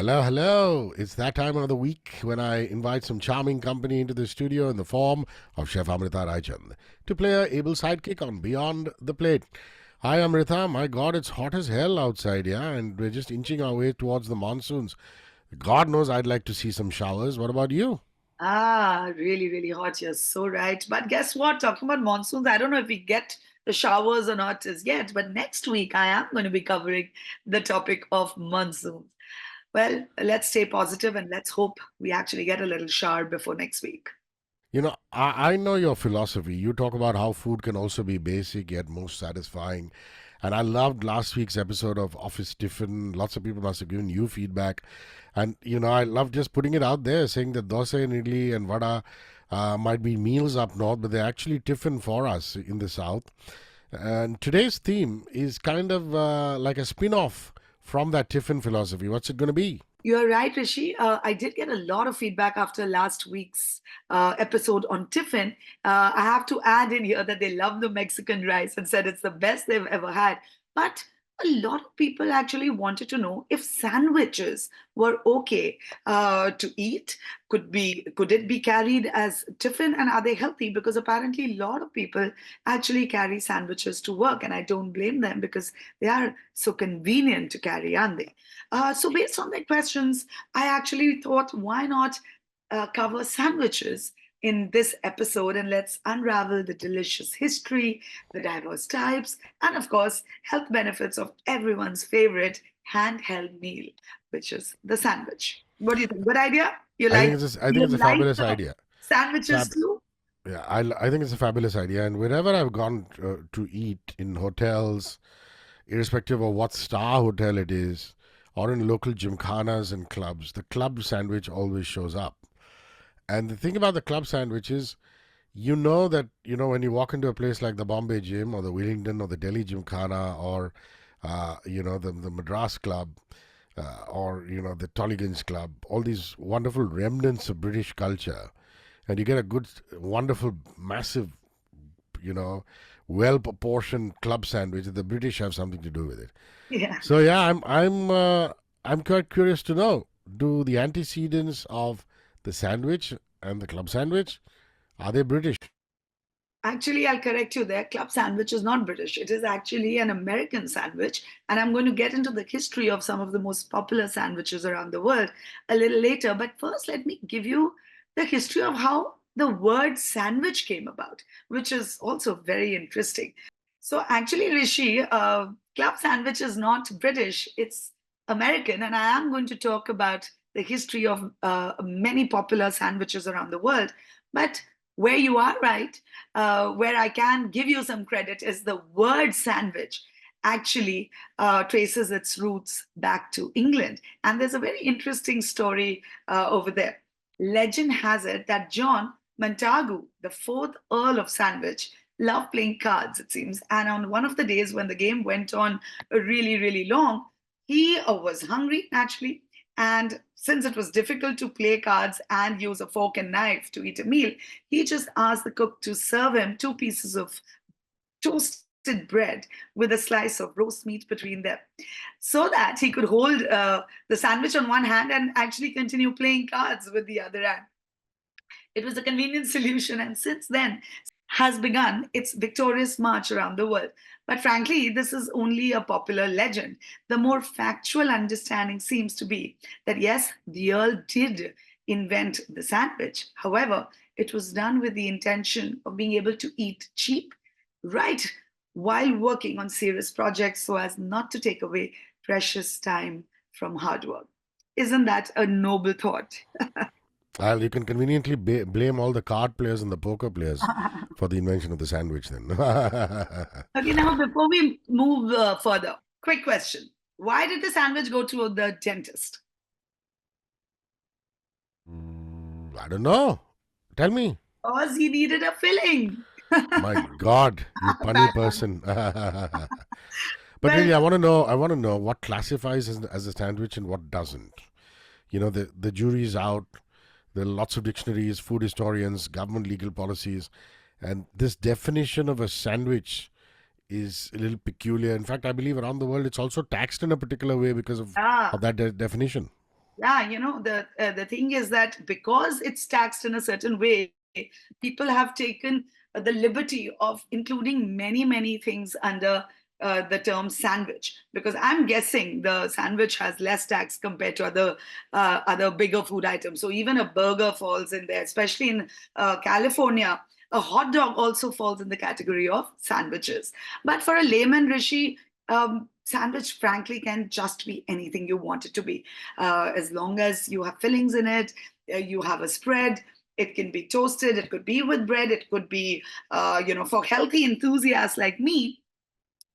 Hello, hello. It's that time of the week when I invite some charming company into the studio in the form of Chef Amrita Raichand to play a able sidekick on Beyond the Plate. Hi, Amrita. My God, it's hot as hell outside, yeah? And we're just inching our way towards the monsoons. God knows I'd like to see some showers. What about you? Really, really hot. You're so right. But guess what? Talking about monsoons, I don't know if we get the showers or not as yet, but next week I am going to be covering the topic of monsoons. Well, let's stay positive and let's hope we actually get a little shower before next week. I know your philosophy. You talk about how food can also be basic yet most satisfying. And I loved last week's episode of Office Tiffin. Lots of people must have given you feedback. And, I love just putting it out there, saying that dosa and idli and vada might be meals up north, but they're actually tiffin for us in the south. And today's theme is kind of like a spin off from that tiffin philosophy. What's it going to be? You're right, Rishi. I did get a lot of feedback after last week's episode on Tiffin. I have to add in here that they love the Mexican rice and said it's the best they've ever had. But a lot of people actually wanted to know if sandwiches were okay to eat. Could it be carried as tiffin, and are they healthy? Because apparently a lot of people actually carry sandwiches to work, and I don't blame them because they are so convenient to carry, aren't they? So based on their questions, I actually thought, why not cover sandwiches in this episode, and let's unravel the delicious history, the diverse types, and of course, health benefits of everyone's favorite handheld meal, which is the sandwich. What do you think? Good idea? You I like think it's a, I think you it's a like fabulous idea. sandwiches Fab- too? yeah, I think it's a fabulous idea. And wherever I've gone to eat in hotels, irrespective of what star hotel it is, or in local gymkhanas and clubs, the club sandwich always shows up. And the thing about the club sandwich is, when you walk into a place like the Bombay Gym or the Wellington or the Delhi Gymkhana or, the Madras Club or the Tollygunge Club, all these wonderful remnants of British culture. And you get a good, wonderful, massive, you know, well proportioned club sandwich. The British have something to do with it. Yeah. So yeah, I'm quite curious to know, do the antecedents of the sandwich and the club sandwich, are they British? Actually, I'll correct you there. Club sandwich is not British. It is actually an American sandwich. And I'm going to get into the history of some of the most popular sandwiches around the world a little later. But first, let me give you the history of how the word sandwich came about, which is also very interesting. So, actually, Rishi, club sandwich is not British, it's American. And I am going to talk about the history of many popular sandwiches around the world. But where you are right, where I can give you some credit, is the word sandwich actually traces its roots back to England. And there's a very interesting story over there. Legend has it that John Montagu, the fourth Earl of Sandwich, loved playing cards, it seems. And on one of the days when the game went on really, really long, he was hungry, naturally. And since it was difficult to play cards and use a fork and knife to eat a meal, he just asked the cook to serve him two pieces of toasted bread with a slice of roast meat between them so that he could hold the sandwich on one hand and actually continue playing cards with the other hand. It was a convenient solution, and since then has begun its victorious march around the world. But frankly, this is only a popular legend. The more factual understanding seems to be that yes, the Earl did invent the sandwich. However, it was done with the intention of being able to eat cheap, right, while working on serious projects so as not to take away precious time from hard work. Isn't that a noble thought? Well, you can conveniently blame all the card players and the poker players for the invention of the sandwich then. Okay, now before we move further, quick question. Why did the sandwich go to the dentist? I don't know. Tell me. Because he needed a filling. My God, you punny person. But Well, really, I want to know what classifies as a sandwich and what doesn't. The jury's out. There are lots of dictionaries, food historians, government legal policies, and this definition of a sandwich is a little peculiar. In fact, I believe around the world it's also taxed in a particular way because of ah, of that definition. Yeah, the thing is that because it's taxed in a certain way, people have taken the liberty of including many things under the term sandwich, because I'm guessing the sandwich has less tax compared to other bigger food items. So even a burger falls in there, especially in California. A hot dog also falls in the category of sandwiches. But for a layman, Rishi, sandwich frankly can just be anything you want it to be, as long as you have fillings in it, you have a spread. It can be toasted, it could be with bread, it could be, for healthy enthusiasts like me,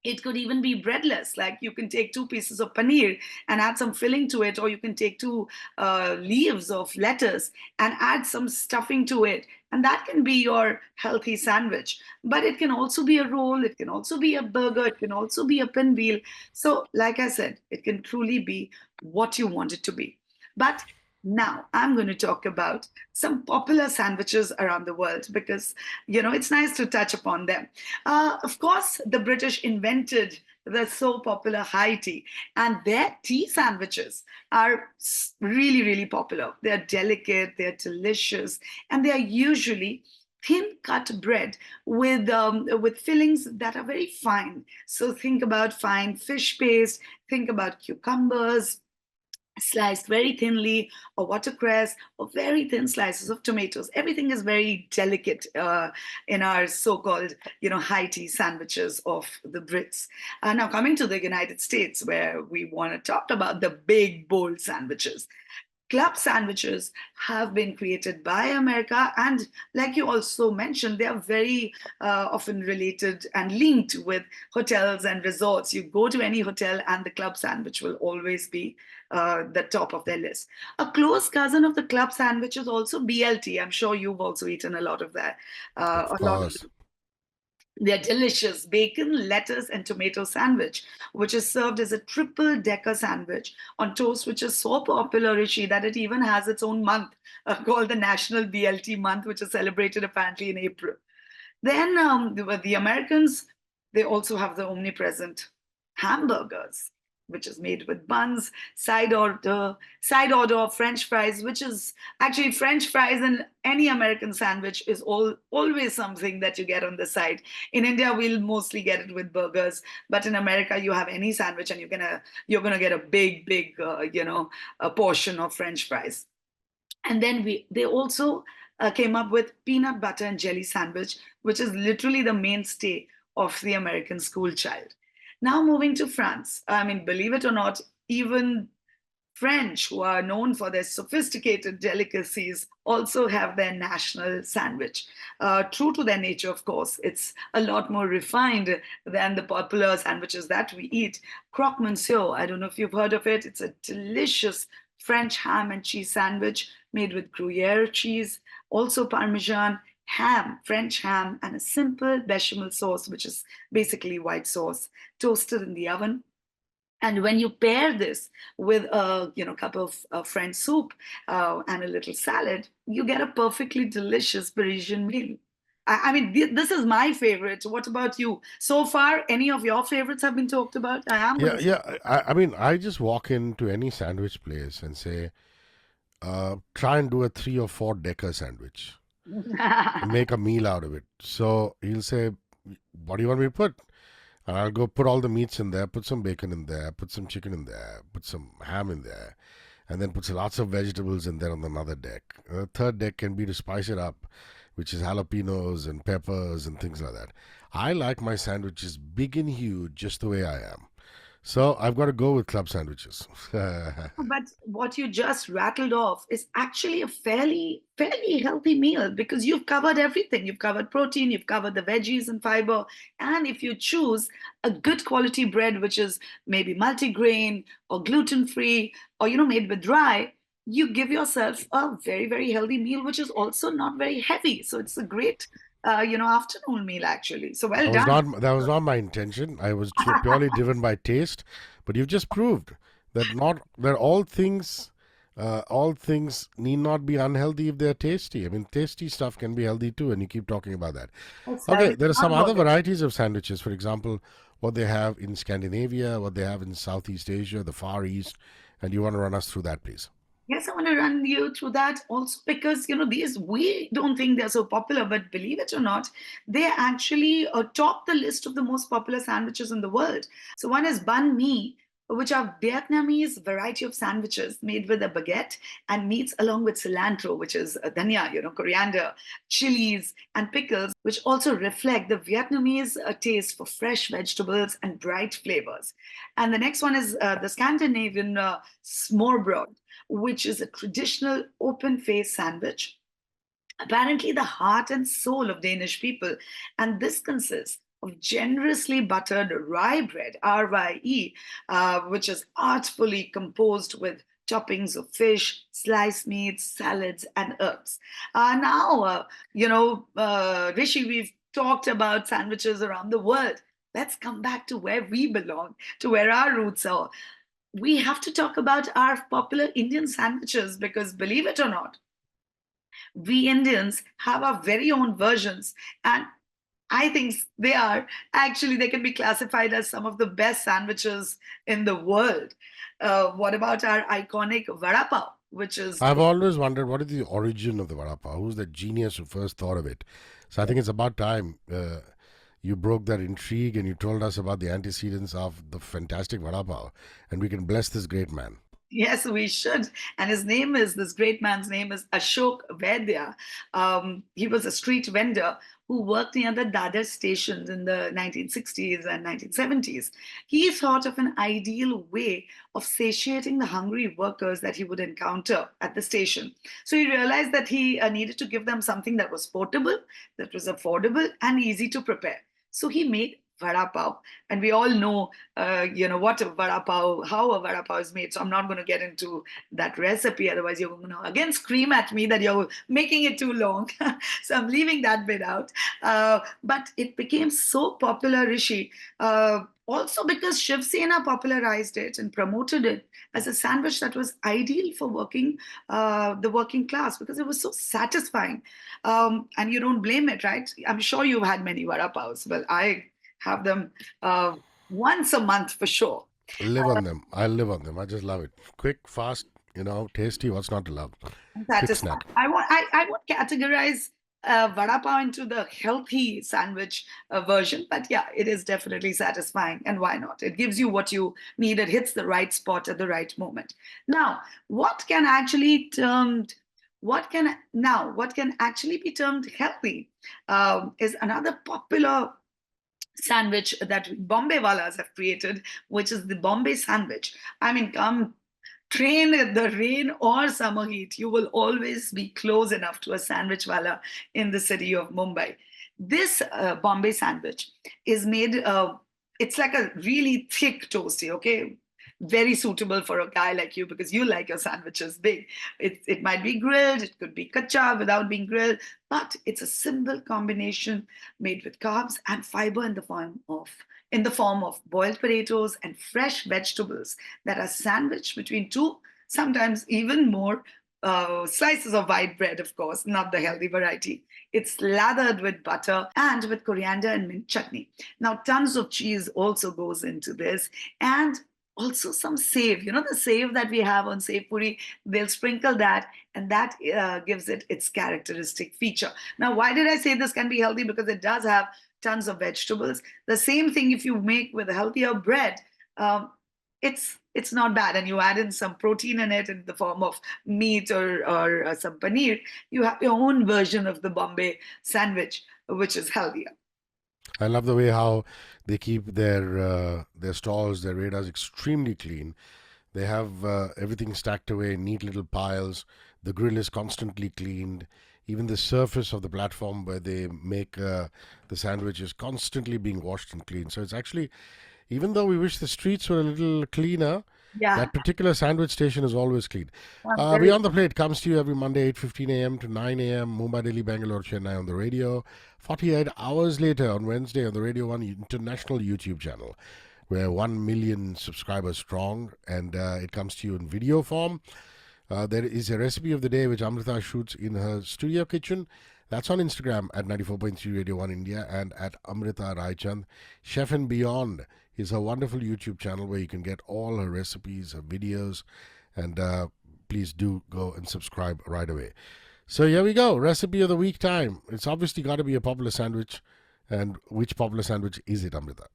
it could even be breadless. Like you can take two pieces of paneer and add some filling to it, or you can take two leaves of lettuce and add some stuffing to it. And that can be your healthy sandwich. But it can also be a roll, it can also be a burger, it can also be a pinwheel. So, like I said, it can truly be what you want it to be. But now I'm going to talk about some popular sandwiches around the world, because it's nice to touch upon them. Of course, the British invented the so popular high tea, and their tea sandwiches are really popular. They're delicate, they're delicious, and they are usually thin cut bread with fillings that are very fine. So think about fine fish paste, think about cucumbers sliced very thinly, or watercress, or very thin slices of tomatoes. Everything is very delicate in our so-called, high tea sandwiches of the Brits. Now, coming to the United States, where we want to talk about the big, bold sandwiches. Club sandwiches have been created by America, and like you also mentioned, they are very often related and linked with hotels and resorts. You go to any hotel, and the club sandwich will always be the top of their list. A close cousin of the club sandwich is also BLT. I'm sure you've also eaten a lot of that. Of A lot of course. Their delicious bacon, lettuce, and tomato sandwich, which is served as a triple decker sandwich on toast, which is so popular, Rishi, that it even has its own month called the National BLT Month, which is celebrated apparently in April. Then the Americans, they also have the omnipresent hamburgers, which is made with buns, side order of French fries, which is actually French fries in any American sandwich is always something that you get on the side. In India, we'll mostly get it with burgers, but in America, you have any sandwich and you're gonna get a big a portion of French fries. And then they also came up with peanut butter and jelly sandwich, which is literally the mainstay of the American school child. Now moving to France. I mean, believe it or not, even French, who are known for their sophisticated delicacies, also have their national sandwich. True to their nature, of course, it's a lot more refined than the popular sandwiches that we eat. Croque Monsieur, I don't know if you've heard of it. It's a delicious French ham and cheese sandwich made with Gruyere cheese, also Parmesan, ham, French ham, and a simple bechamel sauce, which is basically white sauce, toasted in the oven. And when you pair this with a cup of French soup and a little salad, you get a perfectly delicious Parisian meal. I mean, this is my favorite. What about you? So far, any of your favorites have been talked about? I am going Yeah, to say. yeah. I mean, I just walk into any sandwich place and say, try and do a 3 or 4 decker sandwich. Make a meal out of it. So he'll say, what do you want me to put? And I'll go put all the meats in there, put some bacon in there, put some chicken in there, put some ham in there, and then put lots of vegetables in there on another deck. The third deck can be to spice it up, which is jalapenos and peppers and things like that. I like my sandwiches big and huge, just the way I am. So I've got to go with club sandwiches. But what you just rattled off is actually a fairly healthy meal, because you've covered everything. You've covered protein, you've covered the veggies and fiber. And if you choose a good quality bread, which is maybe multigrain or gluten-free, or made with rye, you give yourself a very healthy meal, which is also not very heavy. So it's a great afternoon meal actually. So well done. That was not my intention. I was purely driven by taste, but you've just proved that not that all things need not be unhealthy if they're tasty. I mean, tasty stuff can be healthy too, and you keep talking about that. That's Okay, right. there are Not some other about it. varieties of sandwiches. For example, what they have in Scandinavia, what they have in Southeast Asia, the Far East, and you want to run us through that, please? Yes, I want to run you through that also because, these we don't think they're so popular, but believe it or not, they actually top the list of the most popular sandwiches in the world. So one is banh mi, which are Vietnamese variety of sandwiches made with a baguette and meats along with cilantro, which is dhania, coriander, chilies, and pickles, which also reflect the Vietnamese taste for fresh vegetables and bright flavors. And the next one is the Scandinavian Smørrebrød, which is a traditional open faced sandwich, apparently the heart and soul of Danish people. And this consists of generously buttered rye bread, RYE, which is artfully composed with toppings of fish, sliced meats, salads, and herbs. Rishi, we've talked about sandwiches around the world. Let's come back to where we belong, to where our roots are. We have to talk about our popular Indian sandwiches because, believe it or not, we Indians have our very own versions. And I think they can be classified as some of the best sandwiches in the world. What about our iconic vada pav, which is I've always wondered what is the origin of the vada pav? Who's the genius who first thought of it? So I think it's about time you broke that intrigue and you told us about the antecedents of the fantastic vada pav, and we can bless this great man. Yes, we should. And this great man's name is Ashok Vaidya. He was a street vendor who worked near the Dadar stations in the 1960s and 1970s. He thought of an ideal way of satiating the hungry workers that he would encounter at the station. So he realized that he needed to give them something that was portable, that was affordable, and easy to prepare. So he made vada pav, and we all know what a vada pav, how a vada pav is made, so I'm not going to get into that recipe, otherwise you're going to again scream at me that you're making it too long. So I'm leaving that bit out. But it became so popular, Rishi, also because Shiv Sena popularized it and promoted it as a sandwich that was ideal for the working class because it was so satisfying. And you don't blame it, right? I'm sure you've had many vada pavs. Well, I have them once a month for sure. Live on them. I live on them. I just love it. Quick, fast, tasty. What's not to love? Quick Satisfying. snack. I would categorize vada pav into the healthy sandwich version, but yeah, it is definitely satisfying. And why not? It gives you what you need. It hits the right spot at the right moment. Now, what can actually be termed healthy is another popular sandwich that Bombay Walas have created, which is the Bombay sandwich. I mean, come train in the rain or summer heat, you will always be close enough to a sandwich wala in the city of Mumbai. This Bombay sandwich is made, it's like a really thick toasty, okay? Very suitable for a guy like you because you like your sandwiches big. It might be grilled, it could be kacha without being grilled, but it's a simple combination made with carbs and fiber in the form of boiled potatoes and fresh vegetables that are sandwiched between two, sometimes even more slices of white bread, of course, not the healthy variety. It's lathered with butter and with coriander and mint chutney. Now, tons of cheese also goes into this, and also some save. The save that we have on save puri, they'll sprinkle that, and that gives it its characteristic feature. Now, why did I say this can be healthy? Because it does have tons of vegetables. The same thing if you make with healthier bread, it's not bad, and you add in some protein in it in the form of meat or some paneer. You have your own version of the Bombay sandwich, which is healthier. I love the way how they keep their stalls, their radars extremely clean. They have everything stacked away in neat little piles. The grill is constantly cleaned. Even the surface of the platform where they make the sandwich is constantly being washed and cleaned. So it's actually, even though we wish the streets were a little cleaner, Yeah, that particular sandwich station is always clean. very. Beyond the Plate comes to you every Monday, 8:15 a.m. to 9 a.m. Mumbai, Delhi, Bangalore, Chennai on the radio. 48 hours later on Wednesday on the Radio 1 International YouTube channel. We're 1 million subscribers strong, and it comes to you in video form. There is a recipe of the day which Amrita shoots in her studio kitchen. That's on Instagram at 94.3 Radio 1 India and at Amrita Raichand. Chef and Beyond is her wonderful YouTube channel where you can get all her recipes, her videos, and please do go and subscribe right away. So here we go. Recipe of the week time. It's obviously got to be a popular sandwich. And which popular sandwich is it, Amrita?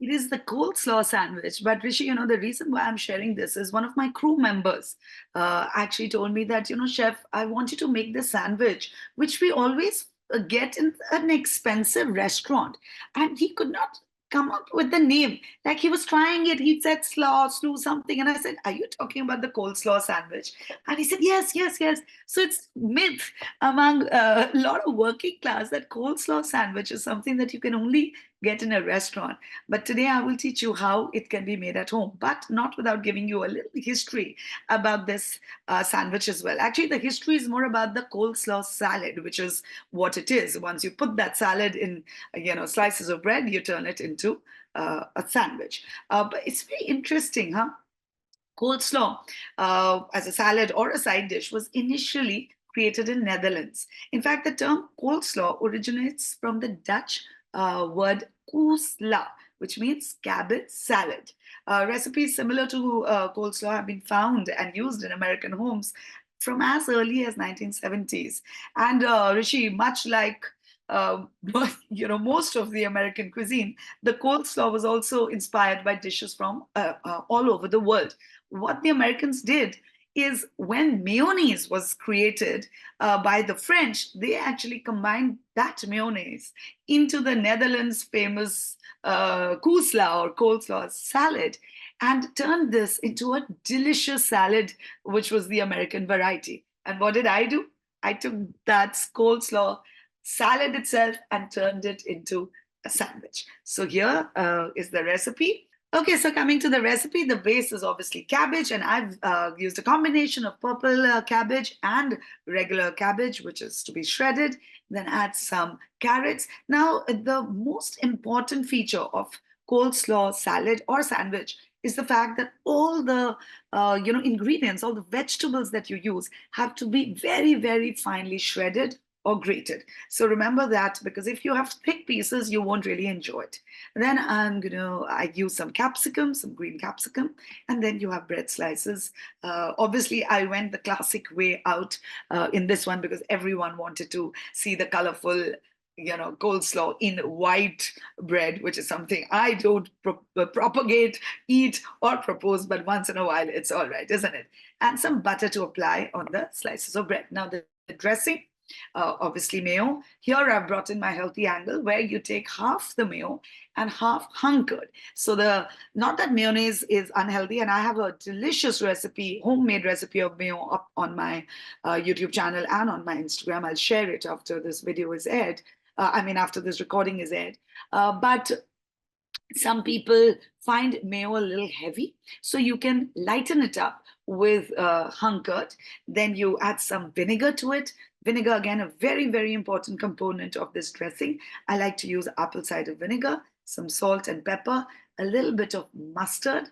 It is the coleslaw sandwich. But Rishi, the reason why I'm sharing this is one of my crew members actually told me that, chef, I want you to make this sandwich, which we always get in an expensive restaurant. And he could not come up with the name. Like he was trying it. He said slew something. And I said, are you talking about the coleslaw sandwich? And he said, yes, yes, yes. So it's myth among a lot of working class that coleslaw sandwich is something that you can only get in a restaurant. But today I will teach you how it can be made at home, but not without giving you a little history about this sandwich as well. Actually, the history is more about the coleslaw salad, which is what it is. Once you put that salad in, slices of bread, you turn it into a sandwich. But it's very interesting, huh? Coleslaw as a salad or a side dish was initially created in Netherlands. In fact, the term coleslaw originates from the Dutch word koosla, which means cabbage salad. Recipes similar to coleslaw have been found and used in American homes from as early as 1970s. And Rishi, much like most of the American cuisine, the coleslaw was also inspired by dishes from all over the world. What the Americans did is when mayonnaise was created by the French, they actually combined that mayonnaise into the Netherlands' famous koosla or coleslaw salad and turned this into a delicious salad, which was the American variety. And what did I do? I took that coleslaw salad itself and turned it into a sandwich. So here is the recipe. Okay, so coming to the recipe, the base is obviously cabbage, and I've used a combination of purple cabbage and regular cabbage, which is to be shredded. Then add some carrots. Now, the most important feature of coleslaw salad or sandwich is the fact that all the ingredients, all the vegetables that you use have to be very, very finely shredded or grated. So remember that, because if you have thick pieces, you won't really enjoy it. Then I use some capsicum, some green capsicum, and then you have bread slices. Obviously, I went the classic way out in this one because everyone wanted to see the colorful coleslaw in white bread, which is something I don't propagate, eat, or propose, but once in a while, it's all right, isn't it? And some butter to apply on the slices of bread. Now, the dressing, obviously mayo. Here I've brought in my healthy angle where you take half the mayo and half hunkered. So not that mayonnaise is unhealthy, and I have a delicious recipe, homemade recipe of mayo up on my YouTube channel and on my Instagram. I'll share it after this video is aired. After this recording is aired. But some people find mayo a little heavy, so you can lighten it up with hunkered. Then you add some vinegar to it. Vinegar, again, a very, very important component of this dressing. I like to use apple cider vinegar, some salt and pepper, a little bit of mustard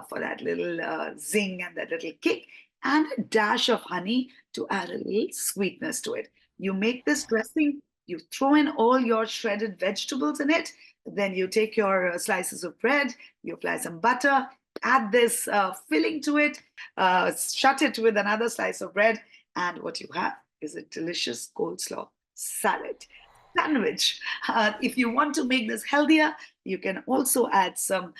for that little zing and that little kick, and a dash of honey to add a little sweetness to it. You make this dressing, you throw in all your shredded vegetables in it, then you take your slices of bread, you apply some butter, add this filling to it, shut it with another slice of bread, and what you have is a delicious coleslaw salad sandwich. If you want to make this healthier, you can also add some,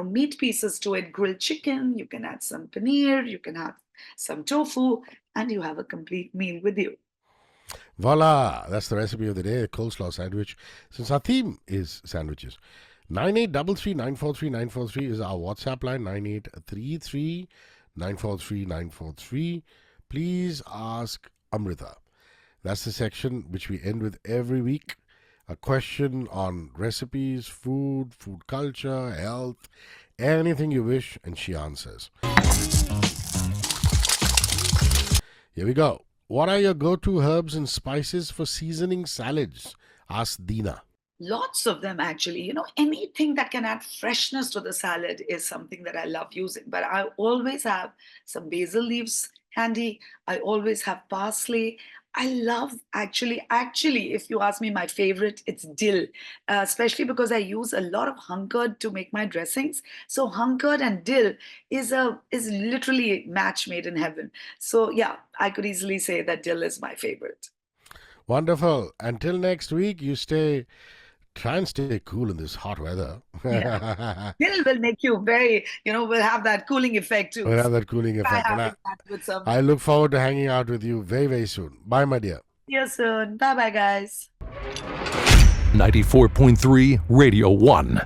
meat pieces to it, grilled chicken. You can add some paneer. You can have some tofu, and you have a complete meal with you. Voila! That's the recipe of the day, a coleslaw sandwich. Since our theme is sandwiches, 9833943943 is our WhatsApp line, 9833943943. Please ask Amrita. That's the section which we end with every week. A question on recipes, food culture, health, anything you wish, and she answers. Here we go. What are your go-to herbs and spices for seasoning salads? Asked Dina. Lots of them, actually. Anything that can add freshness to the salad is something that I love using. But I always have some basil leaves handy. I always have parsley. I love actually, if you ask me my favorite, it's dill, especially because I use a lot of hunkered to make my dressings. So hunkered and dill is literally a match made in heaven. So yeah, I could easily say that dill is my favorite. Wonderful. Until next week, try and stay cool in this hot weather. Yeah. Dill will make you very, will have that cooling effect too. We'll have that cooling Try effect. And having that with some. I look forward to hanging out with you very, very soon. Bye, my dear. See you soon. Bye bye, guys. 94.3 Radio 1.